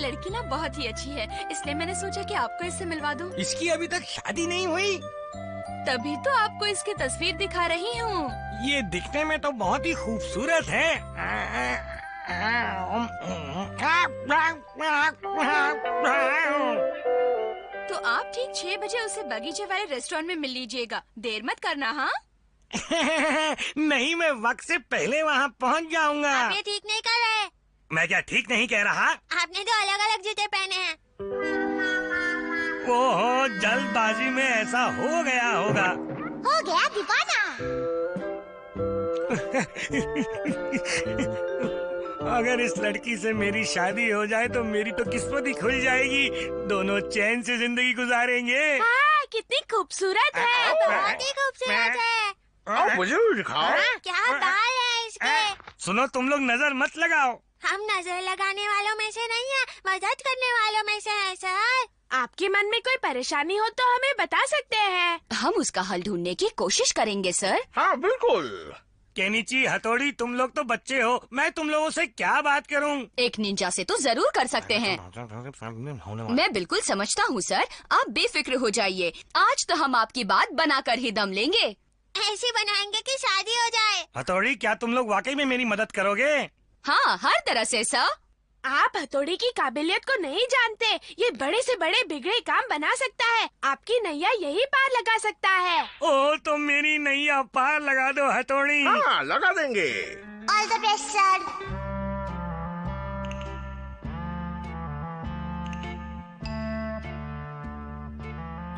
लड़की ना बहुत ही अच्छी है, इसलिए मैंने सोचा कि आपको इससे मिलवा दूं। इसकी अभी तक शादी नहीं हुई। तभी तो आपको इसकी तस्वीर दिखा रही हूँ। ये दिखने में तो बहुत ही खूबसूरत है। तो आप ठीक 6 बजे उसे बगीचे वाले रेस्टोरेंट में मिल लीजिएगा। देर मत करना, हाँ? नहीं, मैं वक्त से पहले वहाँ पहुँच जाऊंगा। आप ये ठीक नहीं कर रहे। मैं क्या ठीक नहीं कह रहा? आपने तो अलग अलग जूते पहने हैं। ओहो, जल्दबाजी में ऐसा हो गया होगा। हो गया दीवाना। अगर इस लड़की से मेरी शादी हो जाए तो मेरी तो किस्मत ही खुल जाएगी। दोनों चैन से जिंदगी गुजारेंगे। हाँ, कितनी खूबसूरत है। बहुत ही खूबसूरत है। मुझे भी दिखाओ। क्या बाल है इसके। सुनो, तुम लोग नजर मत लगाओ। हम नजर लगाने वालों में से नहीं है, मदद करने वालों में से है सर। आपके मन में कोई परेशानी हो तो हमें बता सकते हैं। हम उसका हल ढूंढने की कोशिश करेंगे सर। हाँ बिल्कुल। केनिची, हथौड़ी, तुम लोग तो बच्चे हो, मैं तुम लोगों से क्या बात करूं? एक निंजा से तो जरूर कर सकते हैं। मैं बिल्कुल समझता हूँ सर, आप बेफिक्र हो जाइए। आज तो हम आपकी बात बनाकर ही दम लेंगे। ऐसे बनाएंगे कि शादी हो जाए। हथौड़ी, क्या तुम लोग वाकई में मेरी मदद करोगे? हाँ, हर तरह से सर। आप हथौड़ी की काबिलियत को नहीं जानते। ये बड़े से बड़े बिगड़े काम बना सकता है। आपकी नैया यही पार लगा सकता है। ओ, तो मेरी नैया पार लगा दो हथौड़ी। हाँ, लगा देंगे। All the best sir.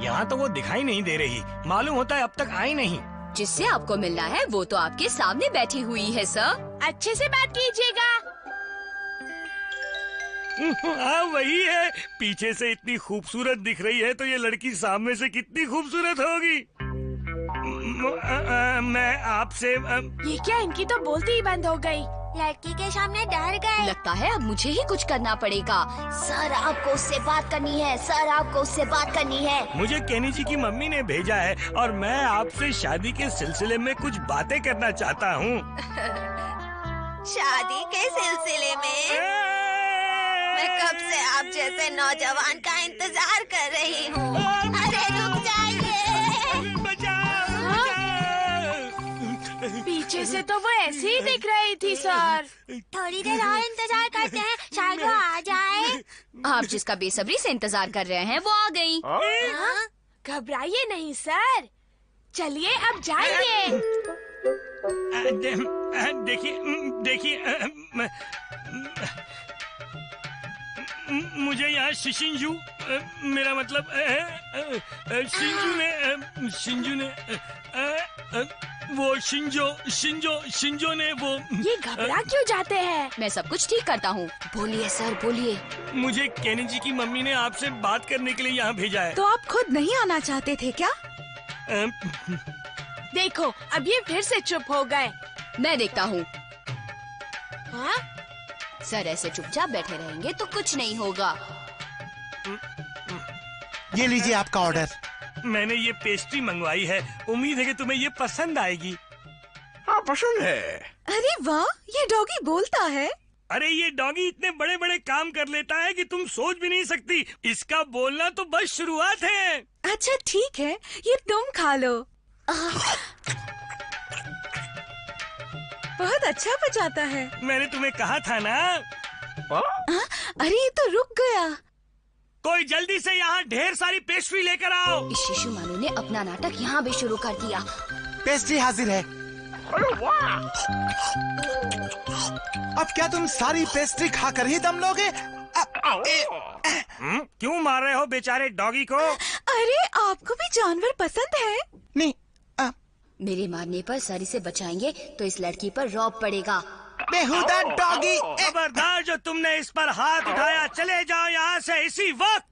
यहाँ तो वो दिखाई नहीं दे रही। मालूम होता है अब तक आई नहीं। जिससे आपको मिलना है वो तो आपके सामने बैठी हुई है सर। अच्छे से बात कीजिएगा। हाँ, वही है। पीछे से इतनी खूबसूरत दिख रही है तो ये लड़की सामने से कितनी खूबसूरत होगी। मैं आपसे ये क्या, इनकी तो बोलती ही बंद हो गई। लड़की के सामने डर गए। लगता है अब मुझे ही कुछ करना पड़ेगा। सर, आपको उससे बात करनी है। सर, आपको उससे बात करनी है। मुझे केनिची की मम्मी ने भेजा है और मैं आपसे शादी के सिलसिले में कुछ बातें करना चाहता हूँ। शादी के सिलसिले में मैं कब से आप जैसे नौजवान का इंतजार कर रही हूँ। अरे रुक जाइए। पीछे से तो वो ऐसी ही दिख रही थी सर। थोड़ी देर और इंतजार करते हैं, शायद वो आ जाए। आप जिसका बेसब्री से इंतजार कर रहे हैं वो आ गई। हाँ? घबराइए नहीं सर, चलिए अब जाइए। देखिए, मुझे यहाँ शिशिंजू, मेरा मतलब शिंजू ने वो शिंजो ने वो। ये घबरा क्यों जाते हैं? मैं सब कुछ ठीक करता हूँ। बोलिए सर, बोलिए। मुझे केनिची की मम्मी ने आपसे बात करने के लिए यहाँ भेजा है। तो आप खुद नहीं आना चाहते थे क्या? देखो, अब ये फिर से चुप हो गए। मैं देखता हूँ। हाँ? सर ऐसे चुपचाप बैठे रहेंगे तो कुछ नहीं होगा। ये लीजिए आपका ऑर्डर। मैंने ये पेस्ट्री मंगवाई है, उम्मीद है कि तुम्हें ये पसंद आएगी। हाँ, पसंद है। अरे वाह, ये डॉगी बोलता है। अरे ये डॉगी इतने बड़े बड़े काम कर लेता है कि तुम सोच भी नहीं सकती। इसका बोलना तो बस शुरुआत है। अच्छा ठीक है, ये तुम खा लो। बहुत अच्छा बजाता है। मैंने तुम्हें कहा था ना। अरे ये तो रुक गया। कोई जल्दी से यहाँ ढेर सारी पेस्ट्री लेकर आओ। इस शिशु मानू ने अपना नाटक यहाँ भी शुरू कर दिया। पेस्ट्री हाजिर है। अब क्या तुम सारी पेस्ट्री खाकर ही दम लोगे? क्यों मार रहे हो बेचारे डॉगी को? अरे आपको भी जानवर पसंद है? नहीं, मेरे मारने पर सर इसे बचाएंगे तो इस लड़की पर रौब पड़ेगा। बेहुदा डॉगी। खबरदार, जो तुमने इस पर हाथ उठाया, चले जाओ यहाँ से इसी वक्त।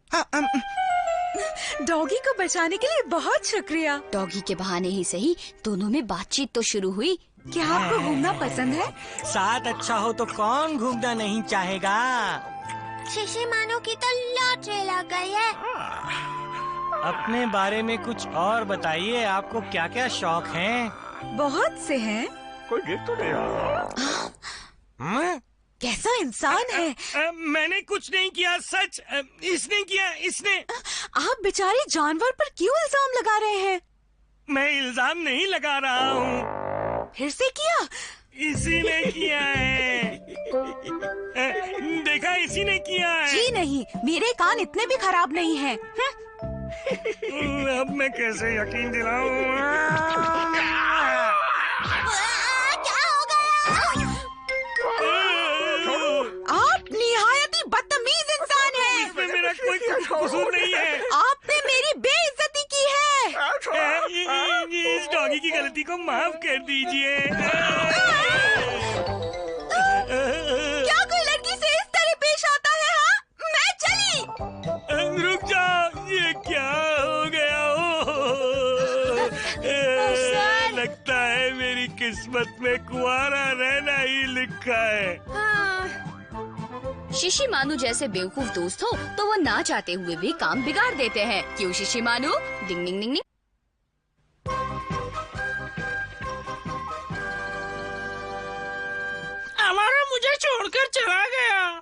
डॉगी को बचाने के लिए बहुत शुक्रिया। डॉगी के बहाने ही सही, दोनों में बातचीत तो शुरू हुई। क्या आपको घूमना पसंद है? साथ अच्छा हो तो कौन घूमना नहीं चाहेगा। शिशी मानो की तो लॉटरी लग गई है। अपने बारे में कुछ और बताइए, आपको क्या क्या शौक हैं? बहुत से हैं। कोई देख तो नहीं रहा। कैसा इंसान है। मैंने कुछ नहीं किया, सच। इसने किया, इसने। आप बेचारे जानवर पर क्यों इल्जाम लगा रहे हैं? मैं इल्जाम नहीं लगा रहा हूँ, फिर से किया? इसी ने किया है। देखा, इसी ने किया है। जी नहीं, मेरे कान इतने भी खराब नहीं हैं। अब मैं कैसे यकीन दिलाऊं? क्या हो गया? आप निहायत ही बदतमीज इंसान हैं। इसमें मेरा कोई कसूर नहीं है। आपने मेरी बेइज्जती की है। इस डॉगी की गलती को माफ कर दीजिए। क्या कोई लड़की से इस तरह पेश आता है? हाँ, मैं चली। रुक जाओ, ये क्या हो गया? लगता है मेरी किस्मत में कुंवारा रहना ही लिखा है। शिशिमानु जैसे बेवकूफ दोस्त हो तो वो ना चाहते हुए भी काम बिगाड़ देते हैं। क्यों शिशिमानु? डिंग डिंग डिंग डिंग। हमारा मुझे छोड़कर चला गया।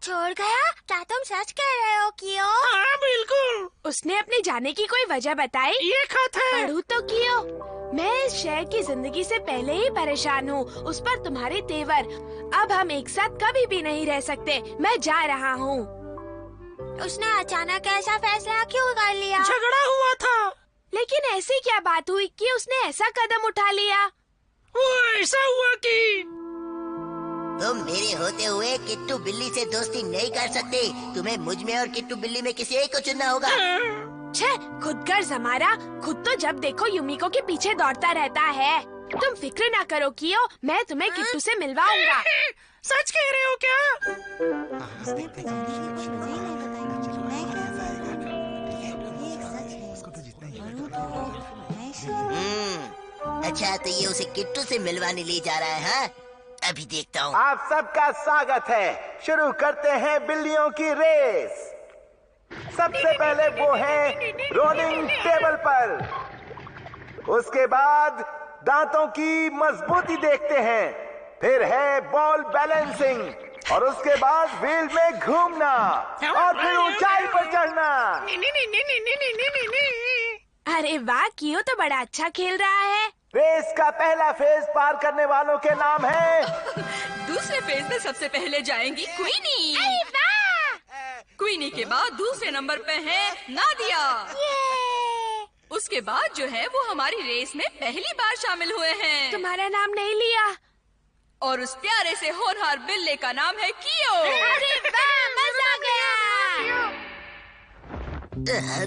छोड़ गया? क्या तुम सच कह रहे हो कियो? हाँ बिल्कुल। उसने अपने जाने की कोई वजह बताई? ये खत है। पढ़ूं तो कियो। मैं इस शहर की जिंदगी से पहले ही परेशान हूँ, उस पर तुम्हारे तेवर। अब हम एक साथ कभी भी नहीं रह सकते। मैं जा रहा हूँ। उसने अचानक ऐसा फैसला क्यों कर लिया? झगड़ा हुआ था। लेकिन ऐसी क्या बात हुई कि उसने ऐसा कदम उठा लिया? वो ऐसा हुआ कि तुम मेरे होते हुए किट्टू बिल्ली से दोस्ती नहीं कर सकते। तुम्हें मुझ में और किट्टू बिल्ली में किसी एक को चुनना होगा। छे, खुद गर्ज हमारा। खुद तो जब देखो युमिको के पीछे दौड़ता रहता है। तुम फिक्र ना करो कियो, मैं तुम्हें किट्टू से मिलवाऊंगा। सच कह रहे हो क्या? अच्छा, तो ये उसे किट्टू से मिलवाने ले जा रहा है। हाँ, अभी देखता हूँ। आप सबका स्वागत है। शुरू करते हैं बिल्लियों की रेस। सबसे पहले वो है रोलिंग टेबल पर। उसके बाद दांतों की मजबूती देखते हैं। फिर है बॉल बैलेंसिंग और उसके बाद व्हील में घूमना और फिर ऊंचाई पर चढ़ना। अरे वाह, कियो तो बड़ा अच्छा खेल रहा है। रेस का पहला फेज पार करने वालों के नाम है। दूसरे फेज में सबसे पहले जाएंगी क्वीनी। अरे वाह! क्वीनी के बाद दूसरे नंबर पे है नादिया। उसके बाद जो है वो हमारी रेस में पहली बार शामिल हुए हैं। तुम्हारा नाम नहीं लिया। और उस प्यारे से होनहार बिल्ले का नाम है कियो। अरे वाह, मजा आ गया।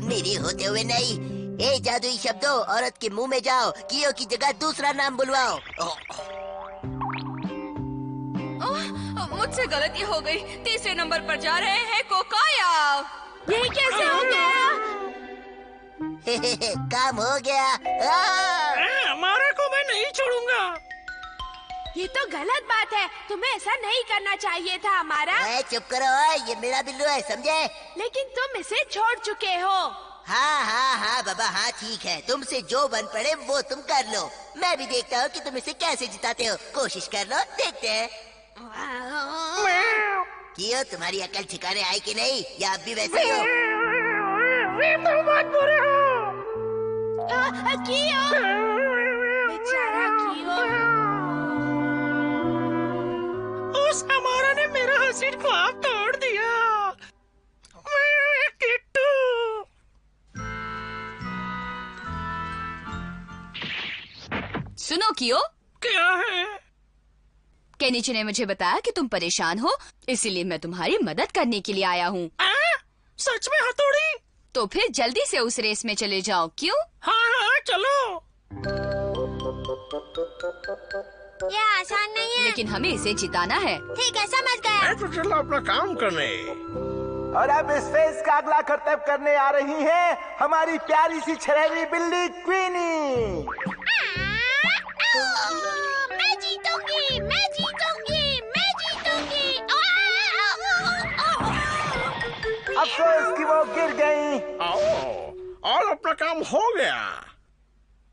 मेरे होते हुए नहीं। ए जादुई शब्दों, औरत के मुंह में जाओ। कियो की जगह दूसरा नाम बुलवाओ। मुझसे गलती हो गई। तीसरे नंबर पर जा रहे हैं कोकाया। ये कैसे हो गया? काम हो गया। हमारे को मैं नहीं छोड़ूंगा। ये तो गलत बात है। तुम्हें ऐसा नहीं करना चाहिए था हमारा। चुप करो, ये मेरा बिल्लू है, समझे? लेकिन तुम इसे छोड़ चुके हो। हाँ बाबा, हाँ ठीक है। तुमसे जो बन पड़े वो तुम कर लो। मैं भी देखता हूँ कि तुम इसे कैसे जिताते हो। कोशिश कर लो, देखते हैं। कियो, तुम्हारी अकल ठिकाने आई कि नहीं, या अब भी वैसे ही हो? कियो, बेचारा कियो। उस हमारा ने मेरा हसीन ख्वाब तोड़ दिया। किट्टू। सुनो कियो। क्या है? केनिची ने मुझे बताया कि तुम परेशान हो, इसीलिए मैं तुम्हारी मदद करने के लिए आया हूँ। सच में हथौड़ी? तो फिर जल्दी से उस रेस में चले जाओ। क्यों? हाँ चलो। ये आसान नहीं है। लेकिन हमें इसे जिताना है। ठीक है, समझ गया। तो चलो अपना काम करने। और अब इस फेज का अगला करतब करने आ रही है हमारी प्यारी सी छरेवी बिल्ली क्वीनी। मैं जीतूंगी, मैं जीतूंगी, मैं जीतूंगी। अफसोस कि वो गिर गई। और अपना काम हो गया।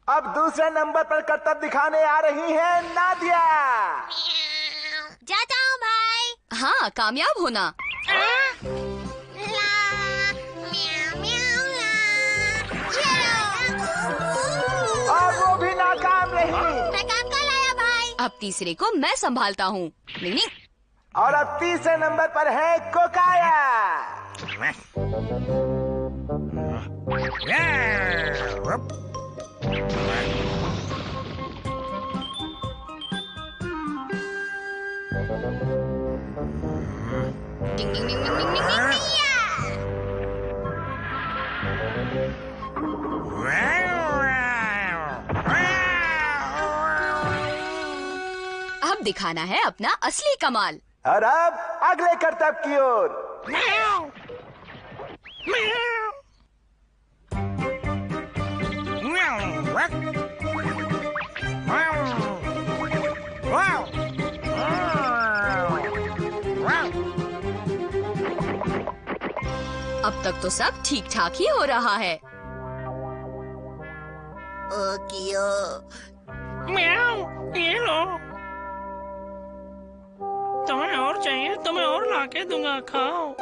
अब दूसरे नंबर पर करतब दिखाने आ रही है नादिया। जाता हूँ भाई। हाँ, कामयाब होना। और वो भी नाकाम नहीं। नाकाम कर लाया भाई। अब तीसरे को मैं संभालता हूँ। नहीं, और अब तीसरे नंबर पर है कोकाया। डिंग डिंग डिंग डिंग डिंग डिंग। अब दिखाना है अपना असली कमाल। और अब अगले करतब की ओर। अब तक तो सब ठीक ठाक ही हो रहा है। ओ कियो। ये लो। तुम्हें और चाहिए? तुम्हें और लाके दूंगा, खाओ।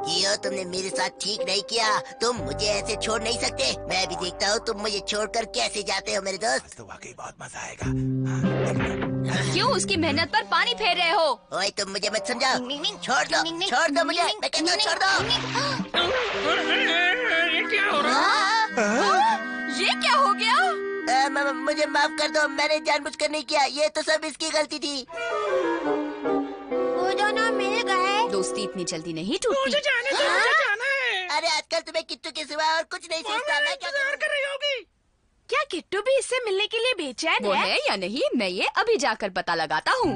कियो, तुमने मेरे साथ ठीक नहीं किया। तुम मुझे ऐसे छोड़ नहीं सकते। मैं भी देखता हूँ तुम मुझे छोड़कर कैसे जाते हो मेरे दोस्त। तो वाकई बहुत मजा आएगा। क्यों उसकी मेहनत पर पानी फेर रहे हो? ओए, तुम मुझे मत समझाओ। छोड़ दो मुझे। मैं कहता हूँ छोड़ दो। ये क्या हो रहा? ये क्या हो गया? मुझे माफ कर दो, मैंने जानबूझकर नहीं किया। ये तो सब इसकी गलती थी। वो दोनों मिल गए। दोस्ती इतनी जल्दी नहीं टूटती। मुझे जाने दो, मुझे जाना है। अरे आजकल तुम्हें किट्टू के सिवा और कुछ नहीं सोचता। मैं क्या इंतजार करूं? कर रही होगी। क्या किट्टू भी इससे मिलने के लिए बेचैन वो है? है या नहीं, मैं ये अभी जाकर पता लगाता हूँ।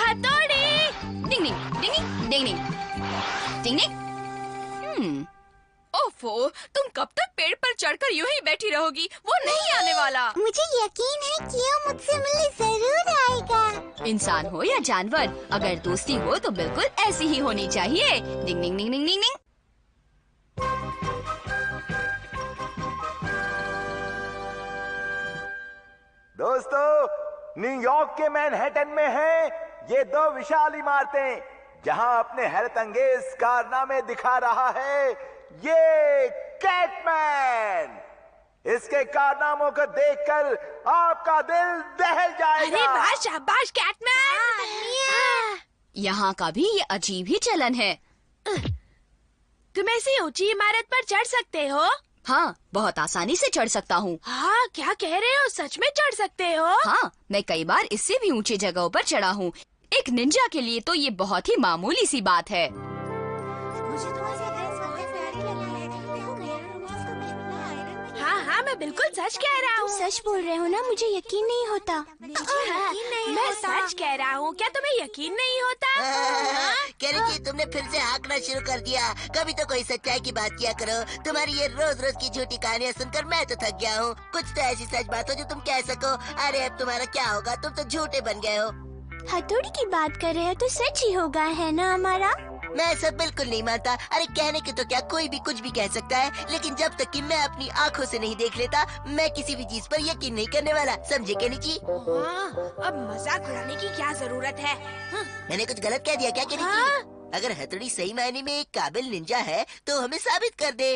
हथौड़ी। डिंग डिंग डिंग डिंग डिंग डिंग डिंग। ओफो, तुम कब तक पेड़ पर चढ़कर यूं ही बैठी रहोगी? वो नहीं आने वाला। मुझे यकीन है कि वो मुझसे मिलने जरूर आएगा। इंसान हो या जानवर, अगर दोस्ती हो तो बिल्कुल ऐसी ही होनी चाहिए। डिंग डिंग डिंग डिंग डिंग डिंग। दोस्तों, न्यूयॉर्क के मैनहट्टन में हैं ये दो विशाल इमारतें, जहां अपने हैरत अंगेज कारनामे दिखा रहा है ये कैटमैन। इसके कारनामों को देखकर आपका दिल दहल जाएगा। अरे वाह, शाबाश कैटमैन। यहाँ का भी ये अजीब ही चलन है। तुम ऐसी ऊंची इमारत पर चढ़ सकते हो? हाँ, बहुत आसानी से चढ़ सकता हूँ। हाँ, क्या कह रहे हो? सच में चढ़ सकते हो? हाँ, मैं कई बार इससे भी ऊंची जगहों पर चढ़ा हूँ। एक निंजा के लिए तो ये बहुत ही मामूली सी बात है। मुझे तुम्हारी ड्रेस बहुत प्यारी लगी है। हाँ हाँ, मैं बिल्कुल सच कह रहा हूँ। सच बोल रहे हो ना? मुझे यकीन नहीं होता। मैं सच कह रहा हूँ। क्या तुम्हें यकीन नहीं होता? केनिची, तुमने फिर से हाँकना शुरू कर दिया। कभी तो कोई सच्चाई की बात किया करो। तुम्हारी ये रोज रोज की झूठी कहानियाँ सुनकर मैं तो थक गया हूँ। कुछ तो ऐसी सच बात हो जो तुम कह सको। अरे अब तुम्हारा क्या होगा? तुम तो झूठे बन गए हो। हथौड़ी की बात कर रहे हो तो सच ही होगा, है ना हमारा? मैं ऐसा बिल्कुल नहीं मानता। अरे कहने के तो क्या, कोई भी कुछ भी कह सकता है, लेकिन जब तक कि मैं अपनी आंखों से नहीं देख लेता, मैं किसी भी चीज पर यकीन नहीं करने वाला। समझे केनिची? हाँ, अब मजाक उड़ाने की क्या जरूरत है? मैंने कुछ गलत कह दिया क्या केनिची? हाँ? अगर हथौड़ी सही मायने में एक काबिल निंजा है तो हमें साबित कर दे।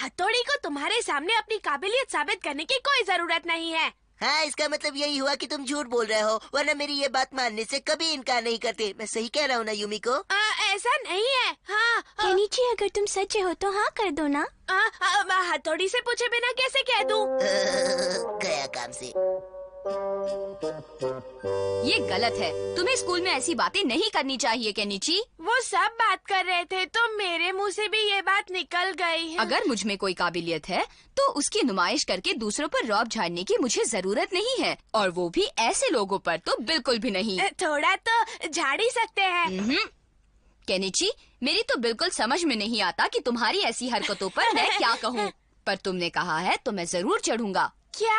हथौड़ी को तुम्हारे सामने अपनी काबिलियत साबित करने की कोई जरूरत नहीं है। हाँ, इसका मतलब यही हुआ कि तुम झूठ बोल रहे हो, वरना मेरी ये बात मानने से कभी इनकार नहीं करते। मैं सही कह रहा हूँ ना यूमिको? ऐसा नहीं है। हाँ, केनिची, अगर तुम सच्चे हो तो हाँ कर दो ना। हथौड़ी से पूछे बिना कैसे कह दूं? गया काम से। ये गलत है। तुम्हें स्कूल में ऐसी बातें नहीं करनी चाहिए केनिची। वो सब बात कर रहे थे तो मेरे मुंह से भी ये बात निकल गई। अगर मुझ में कोई काबिलियत है तो उसकी नुमाइश करके दूसरों पर रौब झाड़ने की मुझे जरूरत नहीं है, और वो भी ऐसे लोगों पर तो बिल्कुल भी नहीं। थोड़ा तो झाड़ ही सकते हैं। केनिची, मेरी तो बिल्कुल समझ में नहीं आता कि तुम्हारी ऐसी हरकतों पर मैं क्या कहूँ, पर तुमने कहा है तो मैं जरूर चढ़ूंगा। क्या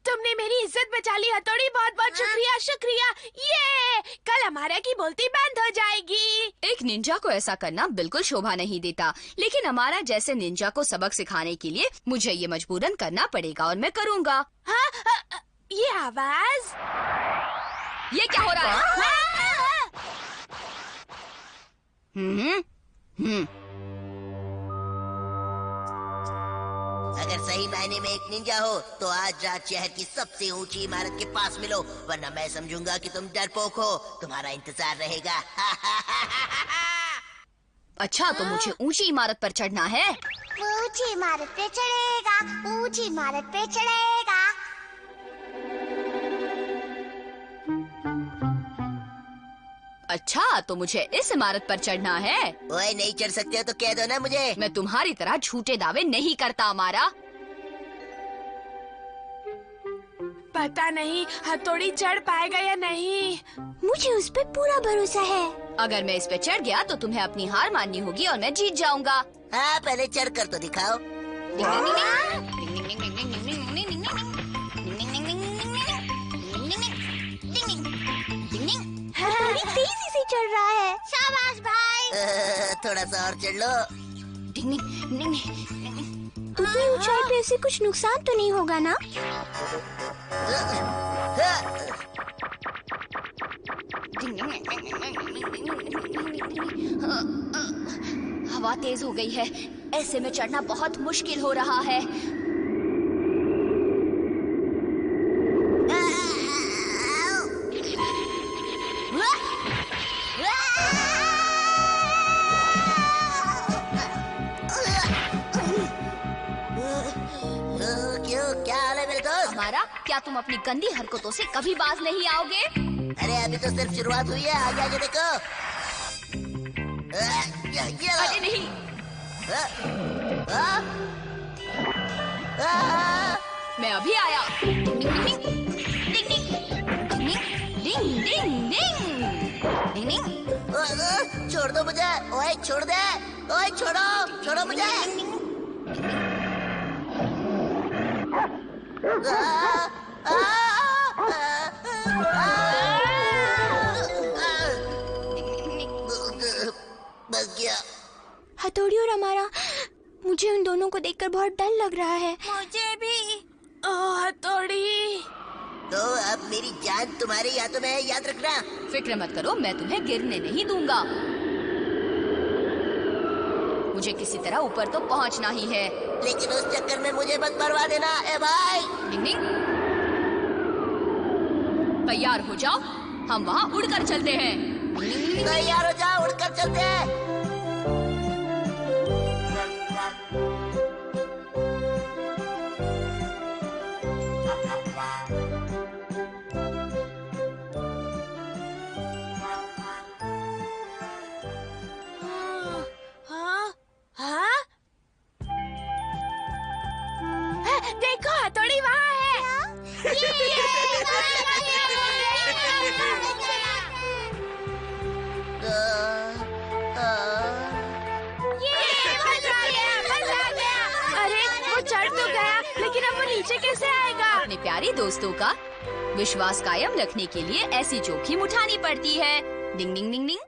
तुमने मेरी इज्जत बचा ली हथौड़ी? बहुत बहुत शुक्रिया शुक्रिया। ये कल हमारा की बोलती बंद हो जाएगी। एक निंजा को ऐसा करना बिल्कुल शोभा नहीं देता, लेकिन हमारा जैसे निंजा को सबक सिखाने के लिए मुझे ये मजबूरन करना पड़ेगा और मैं करूँगा। हाँ, ये आवाज ये क्या हो रहा है? अगर सही मायने में एक निंजा हो तो आज रात शहर की सबसे ऊंची इमारत के पास मिलो, वरना मैं समझूंगा कि तुम डरपोक हो। तुम्हारा इंतजार रहेगा। अच्छा, तो मुझे ऊंची इमारत पर चढ़ना है। वो ऊंची इमारत पे चढ़ेगा, ऊंची इमारत पे चढ़ेगा। अच्छा, तो मुझे इस इमारत पर चढ़ना है। ओए, नहीं चढ़ सकते हो तो कह दो ना मुझे। मैं तुम्हारी तरह झूठे दावे नहीं करता हमारा। पता नहीं हथौड़ी चढ़ पाएगा या नहीं। मुझे उस पे पूरा भरोसा है। अगर मैं इस पे चढ़ गया तो तुम्हें अपनी हार माननी होगी और मैं जीत जाऊंगा। हाँ, पहले चढ़ कर तो दिखाओ। हथौड़ी तेजी से चढ़ रहा है। शाबाश भाई। थोड़ा सा और चढ़ लो। उतनी ऊंचाई पे ऐसे कुछ नुकसान तो नहीं होगा ना? हवा तेज हो गई है, ऐसे में चढ़ना बहुत मुश्किल हो रहा है। क्यों, क्या हाल है मेरे दोस्त? हमारा, क्या तुम अपनी गंदी हरकतों से कभी बाज नहीं आओगे? अरे अभी तो सिर्फ शुरुआत हुई है, आगे आगे देखो। ये लो। अरे नहीं। मैं अभी आया। डिंग डिंग डिंग डिंग डिंग डिंग डिंग। छोड़ दो मुझे। ओए छोड़ दे। ओए छोड़ो, छोड़ो मुझे। बस गया। हथौड़ी और हमारा, मुझे उन दोनों को देखकर बहुत डर लग रहा है। मुझे भी। ओह हथौड़ी। तो अब मेरी जान तुम्हारे हाथों में है, याद रखना। फिक्र मत करो, मैं तुम्हें गिरने नहीं दूंगा। मुझे किसी तरह ऊपर तो पहुंचना ही है। लेकिन उस चक्कर में मुझे मत मरवा देना। ए भाई, डिंग डिंग। तैयार हो जाओ, हम वहाँ उड़कर चलते हैं। तैयार हो जाओ, उड़कर चलते हैं। देखो हथौड़ी वहाँ है। अरे वो चढ़ तो गया, लेकिन अब वो नीचे कैसे आएगा? अपने प्यारे दोस्तों का विश्वास कायम रखने के लिए ऐसी जोखिम उठानी पड़ती है। डिंग डिंग डिंग डिंग।